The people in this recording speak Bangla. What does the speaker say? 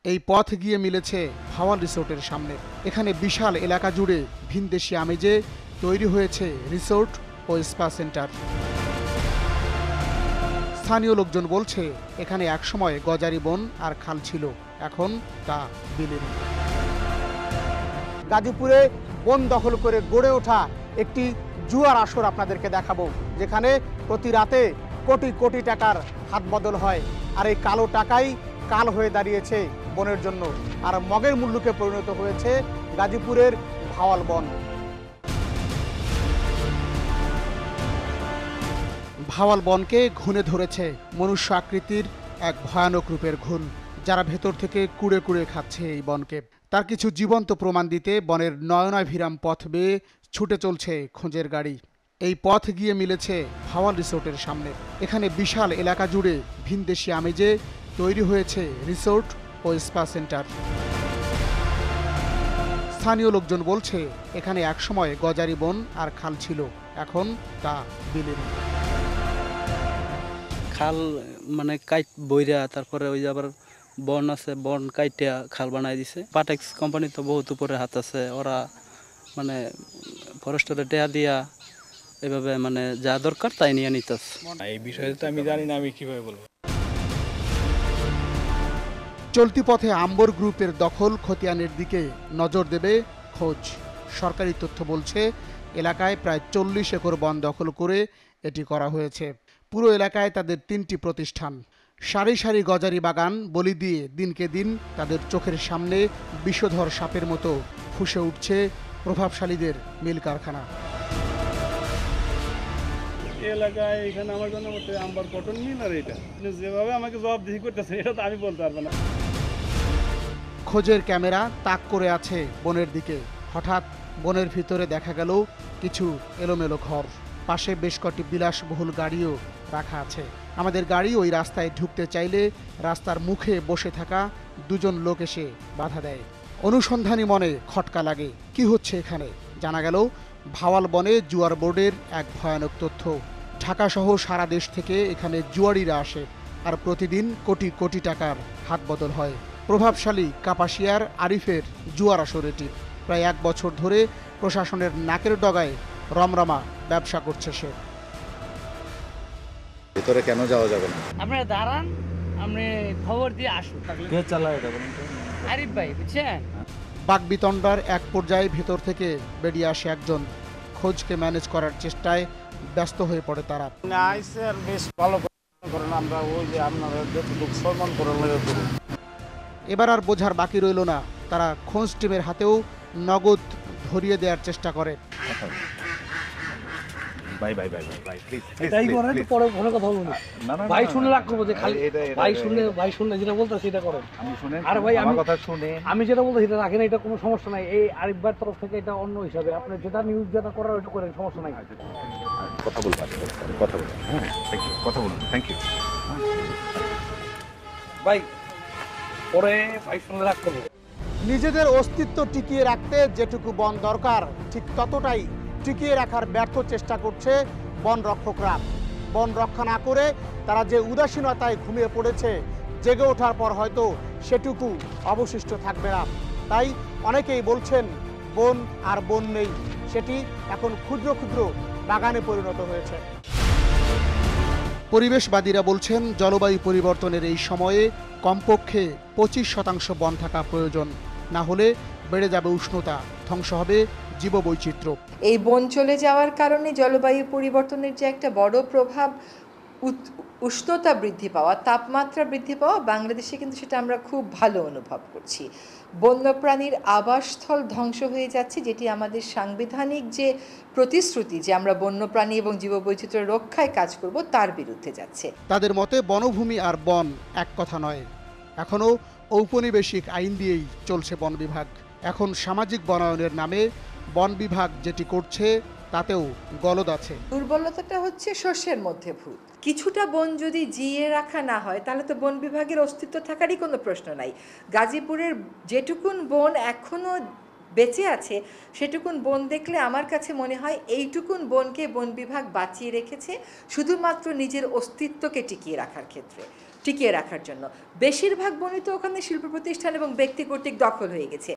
এই পথ গিয়ে মিলেছে ভাওয়াল রিসোর্টের সামনে। এখানে বিশাল এলাকা জুড়ে ভিনদেশি আমেজে তৈরি হয়েছে রিসোর্ট ও স্পা সেন্টার। স্থানীয় লোকজন বলছে, এখানে একসময় গজারি বন আর খাল ছিল, এখন তা বিলীন। গাজীপুরে বন দখল করে গড়ে ওঠা একটি জুয়ার আসর আপনাদেরকে দেখাবো, যেখানে প্রতি রাতে কোটি কোটি টাকার হাত বদল হয়। আর এই কালো টাকাই কাল হয়ে দাঁড়িয়েছে বনের জন্য, আর মগের মুল্লুকে পরিণত হয়েছে গাজীপুরের ভাওয়াল বন। ভাওয়াল বনকে ঘুণে ধরেছে মনুষ্য আকৃতির এক ভয়ানক রূপের ঘুণ, যারা ভেতর থেকে কুড়ে কুড়ে খাচ্ছে এই বনকে। তার কিছু জীবন্ত প্রমাণ দিতে বনের নয়নাভিরাম পথ বেয়ে ছুটে চলছে খোঁজের গাড়ি। এই পথ গিয়ে মিলেছে ভাওয়াল রিসোর্টের সামনে। এখানে বিশাল এলাকা জুড়ে ভিনদেশি আমেজে তৈরি হয়েছে রিসোর্ট ও স্পা সেন্টার। স্থানীয় লোকজন বলছে, এখানে একসময় গজারি বন আর খাল ছিল, এখন তা বিলীন। খাল মানে কাইট বইরা, তারপরে ওই যে আবার বন আছে, বন কাইটা খাল বানাই দিছে। পাটেক্স কোম্পানি তো বহুত উপরে হাত আছে, ওরা মানে ফরেস্টারে টেয়া দিয়া এভাবে মানে যা দরকার তাই নিয়ে নিতেছে। এই বিষয়ে তো আমি জানি না, আমি কিভাবে বলবো। চলতি পথে আম্বর গ্রুপের দখল খতিয়ানের দিকে নজর দেবে খোঁজ। সরকারি তথ্য বলছে, এলাকায় প্রায় 40 একর বন দখল করে এটি করা হয়েছে। পুরো এলাকায় তাদের 3টি প্রতিষ্ঠান। সারি সারি গজারি বাগান বলি দিয়ে দিনকে দিন তাদের চোখের সামনে বিষধর সাপের মতো ফুঁসে উঠছে প্রভাবশালীদের মিল কারখানা। এলাকায় এখানে আমার জন্য আম্বার কটন মিল, আর এটা যেভাবে আমাকে জবাবদিহি করতেছে এটা তো আমি বলতে পারবো না। খোঁজের ক্যামেরা তাক করে আছে বনের দিকে। হঠাৎ বনের ভিতরে দেখা গেল কিছু এলোমেলো ঘর। পাশে বেশ কটি বিলাসবহুল গাড়িও রাখা আছে। আমাদের গাড়ি ওই রাস্তায় ঢুকতে চাইলে রাস্তার মুখে বসে থাকা দুজন লোক এসে বাধা দেয়। অনুসন্ধানী মনে খটকা লাগে, কি হচ্ছে এখানে? জানা গেল ভাওয়াল বনে জুয়ার বোর্ডের এক ভয়ানক তথ্য। ঢাকাসহ সারা দেশ থেকে এখানে জুয়ারিরা আসে, আর প্রতিদিন কোটি কোটি টাকার হাত বদল হয়। প্রভাবশালী কাপাসিয়ার আরিফের জুয়ার আসর এটি। প্রায় 1 বছর ধরে প্রশাসনের নাকের ডগায় রমরমা ব্যবসা করছে সে। ভিতরে কেন যাওয়া যাবে না? আপনারা দাঁড়ান, আপনি খবর দিয়ে আসুন। কে চালায় এটা বলুন তো? আরিফ ভাই, বুঝছেন? বাকবিতণ্ডার এক পর্যায়ে ভেতর থেকে বেরিয়ে আসে একজন। খোঁজকে ম্যানেজ করার চেষ্টায় ব্যস্ত হয়ে পড়ে তারা। আইসের বেশ ভালো করেন, আমরা ওই যে আপনারা যতটুকু সম্মান করার লাগে করুন। এবার আর বোঝার বাকি রইল না, তারা খোঁজ টিমের হাতেও নগদ ধরিয়ে দেওয়ার চেষ্টা করে। ভাই ভাই ভাই ভাই প্লিজ এটাই করেন, পরে ভালো কথা বলুন। ভাই শুনলে রাগ করবো যে খালি ভাই শুনলে যেটা বলতে সেটা করেন। আমি শুনেন, আর ভাই আমার কথা শুনে আমি যেটা বলতে সেটা রাখেন, এটা কোনো সমস্যা নাই। এই আরিফ ভাইয়ের তরফ থেকে এটা অন্য হিসাবে আপনি যেটা নিউজ যেটা করার ওইটা করেন, সমস্যা নাই। কথা বলবো, কথা বলবো। হ্যাঁ, থ্যাংক ইউ, কথা বলুন, থ্যাংক ইউ। ভাই পরে ভাই শুনলে রাগ করবো। নিজেদের অস্তিত্ব টিকিয়ে রাখতে যেটুকু বন দরকার, ঠিক ততটাই টিকিয়ে রাখার ব্যর্থ চেষ্টা করছে বন রক্ষকরা। বন রক্ষা না করে তারা যে উদাসীনতায় ঘুমিয়ে পড়েছে, জেগে ওঠার পর হয়তো সেটুকু অবশিষ্ট থাকবে না। তাই অনেকেই বলছেন, বন আর বন নেই, সেটি এখন ক্ষুদ্র ক্ষুদ্র বাগানে পরিণত হয়েছে। পরিবেশবাদীরা বলছেন, জলবায়ু পরিবর্তনের এই সময়ে কমপক্ষে 25% বন থাকা প্রয়োজন, না হলে বেড়ে যাবে উষ্ণতা, ধ্বংস হবে জীববৈচিত্র্য। এই বন চলে যাওয়ার কারণে জলবায়ু পরিবর্তনের যে একটা বড় প্রভাব, উষ্ণতা বৃদ্ধি পাওয়া, তাপমাত্রা বৃদ্ধি পাওয়া, বাংলাদেশে কিন্তু সেটা আমরা খুব ভালো অনুভব করছি। বন্যপ্রাণীর আবাসস্থল ধ্বংস হয়ে যাচ্ছে, যেটি আমাদের সাংবিধানিক যে প্রতিশ্রুতি যে আমরা বন্যপ্রাণী এবং জীববৈচিত্র্য রক্ষায় কাজ করব, তার বিরুদ্ধে যাচ্ছে। তাদের মতে বনভূমি আর বন এক কথা নয়। এখনও ঔপনিবেশিক আইন দিয়েই চলছে বন বিভাগ। এখন সামাজিক বনায়নের নামে বন বিভাগ যেটি করছে তাতেও গলদ আছে। দুর্বলতাটা হচ্ছে শস্যের মধ্যে ভূত। কিছুটা বন যদি জিয়ে রাখা না হয়, তাহলে তো বন বিভাগের অস্তিত্ব থাকারই কোনো প্রশ্ন নাই। গাজীপুরের যেটুকুন বন এখনো বেঁচে আছে, সেটুকুন বন দেখলে আমার কাছে মনে হয় এইটুকুন বনকে বন বিভাগ বাঁচিয়ে রেখেছে শুধুমাত্র নিজের অস্তিত্বকে টিকিয়ে রাখার ক্ষেত্রে। টিকিয়ে রাখার জন্য। বেশিরভাগ বনই তো ওখানে শিল্প প্রতিষ্ঠান এবং ব্যক্তি কর্তৃক দখল হয়ে গেছে।